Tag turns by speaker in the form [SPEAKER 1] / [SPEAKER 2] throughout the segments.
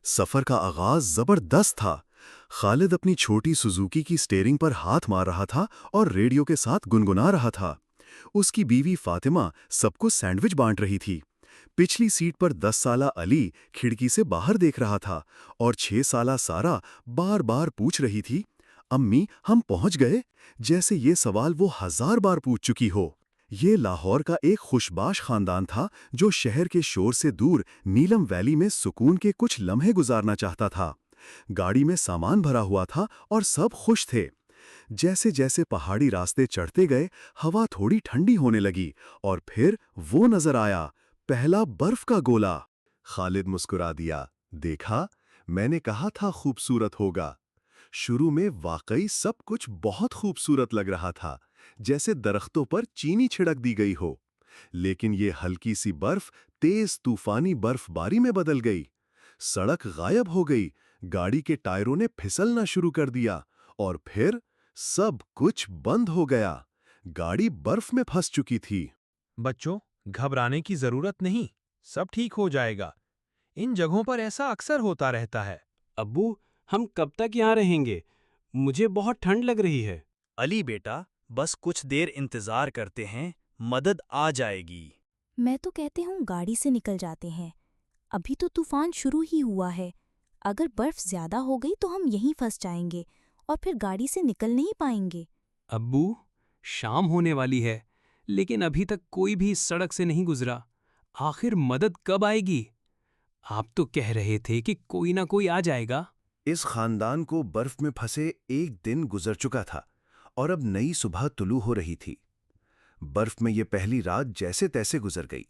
[SPEAKER 1] सफर का आगाज जबरदस्त था। खालिद अपनी छोटी सुजुकी की स्टीयरिंग पर हाथ मार रहा था और रेडियो के साथ गुनगुना रहा था। उसकी बीवी फातिमा सबको सैंडविच बांट रही थी। पिछली सीट पर 10 साला अली खिड़की से बाहर देख रहा था और 6 साला सारा बार बार पूछ रही थी, अम्मी हम पहुंच गए? जैसे ये सवाल वो 1000 बार पूछ चुकी हो। ये लाहौर का एक खुशबाश खानदान था जो शहर के शोर से दूर नीलम वैली में सुकून के कुछ लम्हे गुजारना चाहता था। गाड़ी में सामान भरा हुआ था और सब खुश थे। जैसे जैसे पहाड़ी रास्ते चढ़ते गए, हवा थोड़ी ठंडी होने लगी और फिर वो नजर आया, पहला बर्फ का गोला। खालिद मुस्कुरा दिया। देखा, मैंने कहा था खूबसूरत होगा। शुरू में वाकई सब कुछ बहुत खूबसूरत लग रहा था, जैसे दरख्तों पर चीनी छिड़क दी गई हो। लेकिन ये हल्की सी बर्फ तेज तूफानी बर्फबारी में बदल गई। सड़क गायब हो गई, गाड़ी के टायरों ने फिसलना शुरू कर दिया और फिर सब कुछ बंद हो गया। गाड़ी बर्फ में फंस चुकी थी।
[SPEAKER 2] बच्चों, घबराने की जरूरत नहीं, सब ठीक हो जाएगा। इन जगहों पर ऐसा अक्सर होता रहता है।
[SPEAKER 3] अब्बू, हम कब तक यहाँ रहेंगे? मुझे बहुत ठंड लग रही है।
[SPEAKER 4] अली बेटा, बस कुछ देर इंतजार करते हैं, मदद आ जाएगी।
[SPEAKER 5] मैं तो कहती हूँ गाड़ी से निकल जाते हैं। अभी तो तूफान शुरू ही हुआ है। अगर बर्फ ज्यादा हो गई तो हम यहीं फंस जाएंगे और फिर गाड़ी से निकल नहीं पाएंगे।
[SPEAKER 3] अब्बू, शाम होने वाली है, लेकिन अभी तक कोई भी इस सड़क से नहीं गुजरा। आखिर मदद कब आएगी? आप तो कह रहे थे कि कोई ना कोई आ जाएगा।
[SPEAKER 1] इस खानदान को बर्फ में फंसे एक दिन गुजर चुका था और अब नई सुबह तुलू हो रही थी। बर्फ में ये पहली रात जैसे तैसे गुजर गई।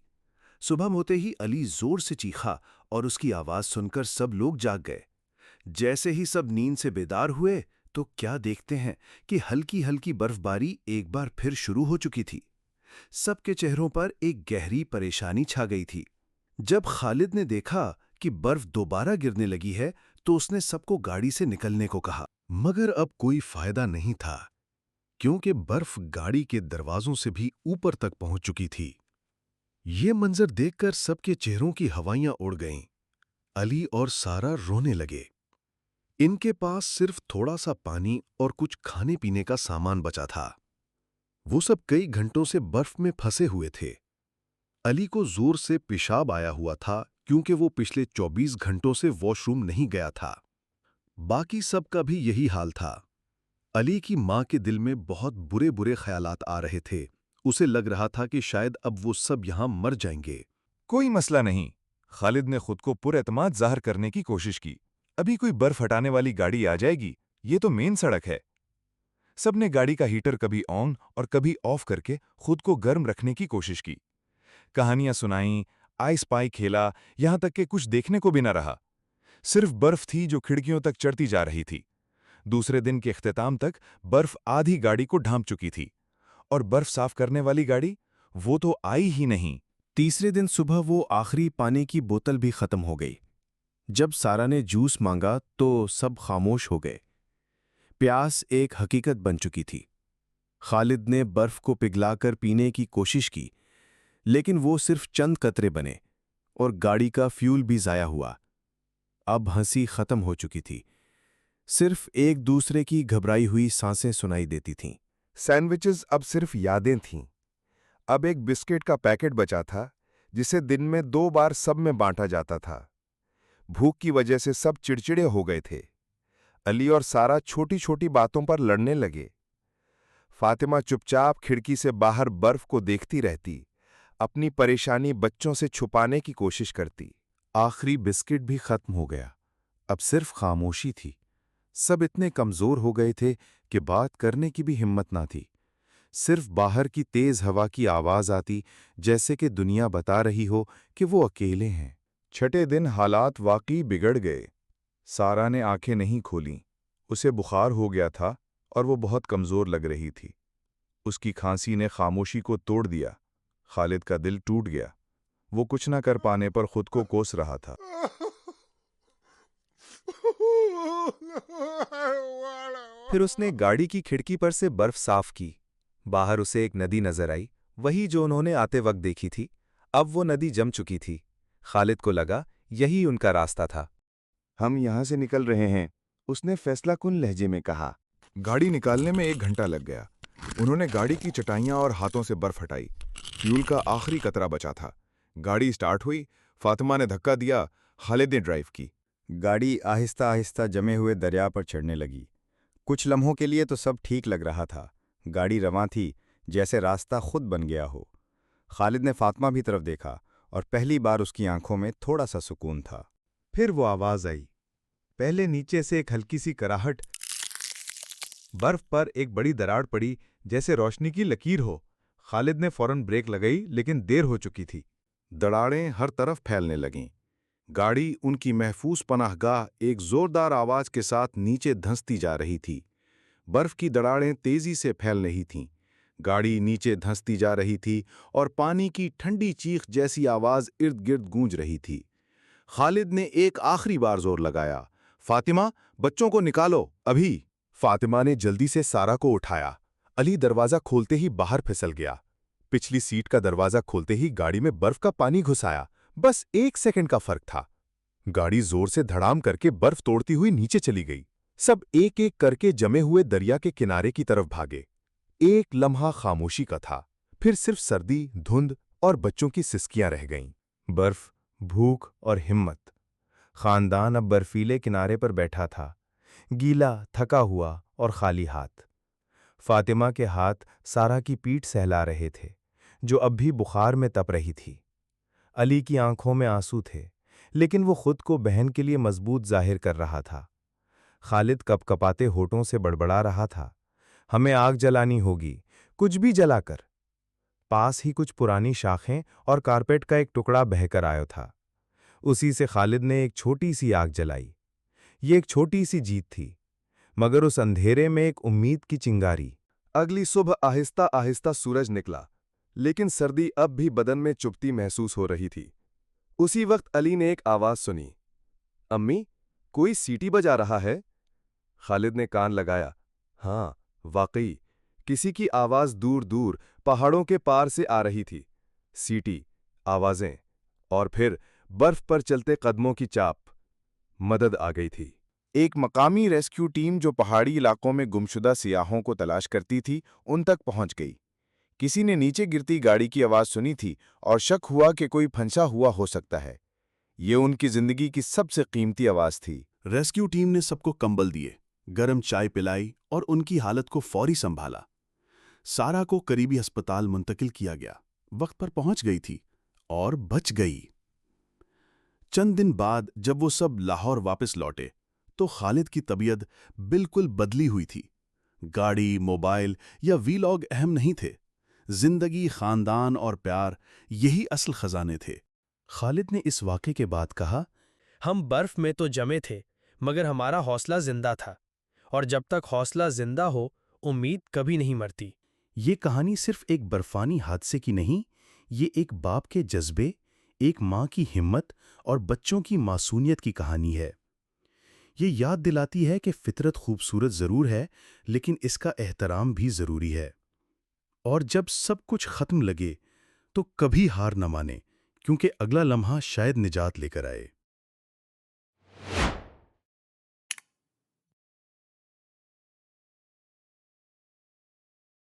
[SPEAKER 1] सुबह होते ही अली जोर से चीखा और उसकी आवाज सुनकर सब लोग जाग गए। जैसे ही सब नींद से बेदार हुए तो क्या देखते हैं कि हल्की हल्की बर्फबारी एक बार फिर शुरू हो चुकी थी। सबके चेहरों पर एक गहरी परेशानी छा गई थी। जब खालिद ने देखा कि बर्फ दोबारा गिरने लगी है तो उसने सबको गाड़ी से निकलने को कहा, मगर अब कोई फायदा नहीं था, क्योंकि बर्फ गाड़ी के दरवाजों से भी ऊपर तक पहुंच चुकी थी। ये मंजर देखकर सबके चेहरों की हवाइयां उड़ गईं। अली और सारा रोने लगे। इनके पास सिर्फ थोड़ा सा पानी और कुछ खाने पीने का सामान बचा था। वो सब कई घंटों से बर्फ में फंसे हुए थे। अली को जोर से पेशाब आया हुआ था क्योंकि वो पिछले 24 घंटों से वॉशरूम नहीं गया था। बाकी सबका भी यही हाल था। अली की मां के दिल में बहुत बुरे बुरे ख्यालात आ रहे थे। उसे लग रहा था कि शायद अब वो सब यहां मर जाएंगे।
[SPEAKER 6] कोई मसला नहीं। खालिद ने खुद को पुरएतमाद जाहिर करने की कोशिश की। अभी कोई बर्फ हटाने वाली गाड़ी आ जाएगी, ये तो मेन सड़क है। सबने गाड़ी का हीटर कभी ऑन और कभी ऑफ करके खुद को गर्म रखने की कोशिश की। कहानियां सुनाईं, आइस पाई खेला, यहां तक कि कुछ देखने को भी न रहा। सिर्फ बर्फ थी जो खिड़कियों तक चढ़ती जा रही थी। दूसरे दिन के इख्तिताम तक बर्फ आधी गाड़ी को ढांप चुकी थी और बर्फ साफ करने वाली गाड़ी, वो तो आई ही नहीं।
[SPEAKER 7] तीसरे दिन सुबह वो आखिरी पानी की बोतल भी खत्म हो गई। जब सारा ने जूस मांगा तो सब खामोश हो गए। प्यास एक हकीकत बन चुकी थी। खालिद ने बर्फ को पिघलाकर पीने की कोशिश की, लेकिन वो सिर्फ चंद कतरे बने और गाड़ी का फ्यूल भी जाया हुआ। अब हंसी खत्म हो चुकी थी। सिर्फ एक दूसरे की घबराई हुई सांसें सुनाई देती थीं।
[SPEAKER 6] सैंडविचेस अब सिर्फ यादें थीं। अब एक बिस्किट का पैकेट बचा था जिसे दिन में 2 बार सब में बांटा जाता था। भूख की वजह से सब चिड़चिड़े हो गए थे। अली और सारा छोटी छोटी बातों पर लड़ने लगे। फातिमा चुपचाप खिड़की से बाहर बर्फ को देखती रहती, अपनी परेशानी बच्चों से छुपाने की कोशिश करती।
[SPEAKER 7] आखिरी बिस्किट भी खत्म हो गया। अब सिर्फ खामोशी थी। सब इतने कमजोर हो गए थे कि बात करने की भी हिम्मत ना थी। सिर्फ बाहर की तेज हवा की आवाज आती, जैसे कि दुनिया बता रही हो कि वो अकेले हैं।
[SPEAKER 6] छठे दिन हालात वाकई बिगड़ गए। सारा ने आंखें नहीं खोलीं। उसे बुखार हो गया था और वो बहुत कमजोर लग रही थी। उसकी खांसी ने खामोशी को तोड़ दिया। खालिद का दिल टूट गया। वो कुछ न कर पाने पर खुद को कोस रहा था।
[SPEAKER 8] फिर उसने गाड़ी की खिड़की पर से बर्फ साफ की। बाहर उसे एक नदी नजर आई, वही जो उन्होंने आते वक्त देखी थी। अब वो नदी जम चुकी थी। खालिद को लगा यही उनका रास्ता था।
[SPEAKER 7] ہم یہاں سے نکل رہے ہیں، اس نے فیصلہ کن لہجے میں کہا۔
[SPEAKER 6] گاڑی نکالنے میں 1 گھنٹہ لگ گیا۔ انہوں نے گاڑی کی چٹائیاں اور ہاتھوں سے برف ہٹائی۔ فیول کا آخری قطرہ بچا تھا۔ گاڑی سٹارٹ ہوئی، فاطمہ نے دھکا دیا، خالد نے ڈرائیو کی۔
[SPEAKER 9] گاڑی آہستہ آہستہ جمے ہوئے دریا پر چڑھنے لگی۔ کچھ لمحوں کے لیے تو سب ٹھیک لگ رہا تھا، گاڑی رواں تھی، جیسے راستہ خود بن گیا ہو۔ خالد نے فاطمہ بھی طرف دیکھا اور پہلی بار اس کی آنکھوں میں تھوڑا سا سکون تھا۔
[SPEAKER 8] پھر وہ آواز آئی، پہلے نیچے سے ایک ہلکی سی کراہٹ، برف پر ایک بڑی دراڑ پڑی جیسے روشنی کی لکیر ہو۔ خالد نے فوراً بریک لگائی لیکن دیر ہو چکی تھی۔
[SPEAKER 1] دراڑیں ہر طرف پھیلنے لگیں۔ گاڑی ان کی محفوظ پناہ گاہ ایک زوردار آواز کے ساتھ نیچے دھنستی جا رہی تھی۔ برف کی دراڑیں تیزی سے پھیل رہی تھیں۔ گاڑی نیچے دھنستی جا رہی تھی اور پانی کی ٹھنڈی چیخ جیسی آواز ارد گرد گونج رہی تھی۔ خالد نے ایک آخری بار زور لگایا، فاطمہ، بچوں کو نکالو، ابھی!
[SPEAKER 6] فاطمہ نے جلدی سے سارا کو اٹھایا۔ علی دروازہ کھولتے ہی باہر پھسل گیا۔ پچھلی سیٹ کا دروازہ کھولتے ہی گاڑی میں برف کا پانی گھس آیا۔ بس 1 سیکنڈ کا فرق تھا۔ گاڑی زور سے دھڑام کر کے برف توڑتی ہوئی نیچے چلی گئی۔ سب ایک ایک کر کے جمے ہوئے دریا کے کنارے کی طرف بھاگے۔ ایک لمحہ خاموشی کا تھا، پھر صرف سردی، دھند اور بچوں کی سسکیاں رہ گئیں۔
[SPEAKER 8] برف، بھوک اور ہمت۔ خاندان اب برفیلے کنارے پر بیٹھا تھا، گیلا، تھکا ہوا اور خالی ہاتھ۔ فاطمہ کے ہاتھ سارا کی پیٹھ سہلا رہے تھے، جو اب بھی بخار میں تپ رہی تھی۔ علی کی آنکھوں میں آنسو تھے، لیکن وہ خود کو بہن کے لیے مضبوط ظاہر کر رہا تھا۔ خالد کپ کپاتے ہونٹوں سے بڑبڑا رہا تھا، ہمیں آگ جلانی ہوگی، کچھ بھی جلا کر۔ پاس ہی کچھ پرانی شاخیں اور کارپیٹ کا ایک ٹکڑا بہہ کر آیا تھا۔ اسی سے خالد نے ایک چھوٹی سی آگ جلائی۔ یہ ایک چھوٹی سی جیت تھی، مگر اس اندھیرے میں ایک امید کی چنگاری۔
[SPEAKER 6] اگلی صبح آہستہ آہستہ سورج نکلا، لیکن سردی اب بھی بدن میں چبھتی محسوس ہو رہی تھی۔ اسی وقت علی نے ایک آواز سنی، امی، کوئی سیٹی بجا رہا ہے؟ خالد نے کان لگایا۔ ہاں، واقعی، کسی کی آواز دور دور پہاڑوں کے پار سے آ رہی تھی۔ سیٹی، آوازیں، اور پھر برف پر چلتے قدموں کی چاپ۔ مدد آ گئی تھی۔
[SPEAKER 7] ایک مقامی ریسکیو ٹیم جو پہاڑی علاقوں میں گمشدہ سیاحوں کو تلاش کرتی تھی، ان تک پہنچ گئی۔ کسی نے نیچے گرتی گاڑی کی آواز سنی تھی اور شک ہوا کہ کوئی پھنسا ہوا ہو سکتا ہے۔ یہ ان کی زندگی کی سب سے قیمتی آواز تھی۔
[SPEAKER 1] ریسکیو ٹیم نے سب کو کمبل دیے، گرم چائے پلائی اور ان کی حالت کو فوری سنبھالا۔ سارا کو قریبی ہسپتال منتقل کیا گیا، وقت پر پہنچ گئی تھی اور بچ گئی۔ چند دن بعد جب وہ سب لاہور واپس لوٹے تو خالد کی طبیعت بالکل بدلی ہوئی تھی۔ گاڑی، موبائل یا ویلاگ اہم نہیں تھے۔ زندگی، خاندان اور پیار، یہی اصل خزانے تھے۔ خالد نے اس واقعے کے بعد کہا،
[SPEAKER 2] ہم برف میں تو جمے تھے مگر ہمارا حوصلہ زندہ تھا، اور جب تک حوصلہ زندہ ہو امید کبھی نہیں مرتی۔
[SPEAKER 1] یہ کہانی صرف ایک برفانی حادثے کی نہیں، یہ ایک باپ کے جذبے، ایک ماں کی ہمت اور بچوں کی معصومیت کی کہانی ہے۔ یہ یاد دلاتی ہے کہ فطرت خوبصورت ضرور ہے، لیکن اس کا احترام بھی ضروری ہے۔ اور جب سب کچھ ختم لگے تو کبھی ہار نہ مانے، کیونکہ اگلا لمحہ شاید نجات لے کر آئے۔